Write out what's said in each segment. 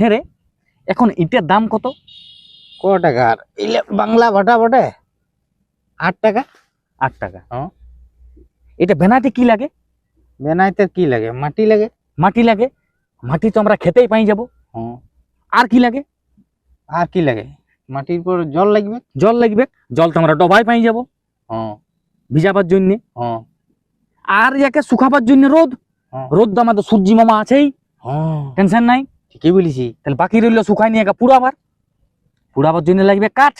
হ্যাঁ রে, এখন ইটের দাম কত? ক টাকার? বাংলা ভাটা বটে 8 টাকা। 8 টাকা। এটা বেনাতে কি লাগে? বেনাইতে কি লাগে? মাটি লাগে। মাটি লাগে। মাটি তো আমরা খেতেই পাই যাব। আর কি লাগে? আর কি লাগে? মাটির পর জল লাগবে। জল লাগবে। জল তো আমরা ডবাই পাই যাব ভিজাবার জন্য। আর একে শুকাবার জন্য রোদ। রোদ তো আমাদের সূর্যি মামা আছেই, টেনশন নাই। ঠিকই বলিছি। তাহলে বাকি রইল শুকাই নিয়ে একা পুড়াবার জন্য লাগবে কাঠ।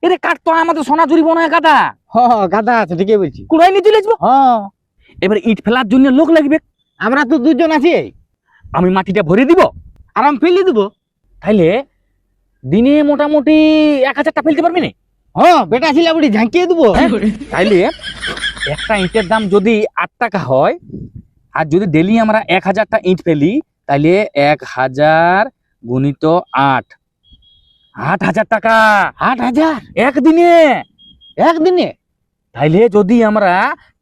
এরে কাঠ তো আমাদের সোনাঝুরি বনায় গাদা। গাদা আছে, ঠিকই বলছি। কুড়াই নিয়ে চলে আসবো। এবার ইট ফেলার জন্য লোক লাগবে। আমরা তো 2 জন আছি। আমি মাটিটা ভরে দিব আর আমি ফেলে দিব। তাইলে দিনে মোটামুটি 1000টা ফেলতে পারবি না? বেটা ছিল বুড়ি ঝাঁকিয়ে দেবো। তাইলে একটা ইটের দাম যদি 8 টাকা হয়, আর যদি ডেলি আমরা 1000টা ইট ফেলি, তাইলে 1000 গুণিত 8, 8000 টাকা। 8000 একদিনে? একদিনে? তাইলে যদি আমরা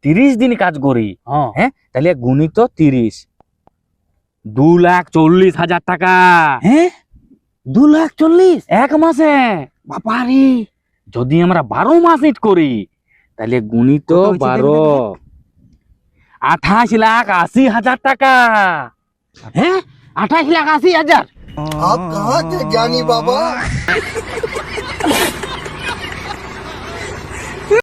30 দিন কাজ করি, হ্যাঁ, তাহলে গুণিত 30, 2,40,000 টাকা। হ্যাঁ, 2,40,000 এক মাসে। বাপারি। যদি আমরা 12 মাস ইট করি, তাহলে গুণিত 12, 28,80,000 টাকা। হ্যাঁ, 28,80,000। आप कहाँ थे ज्ञानी बाबा?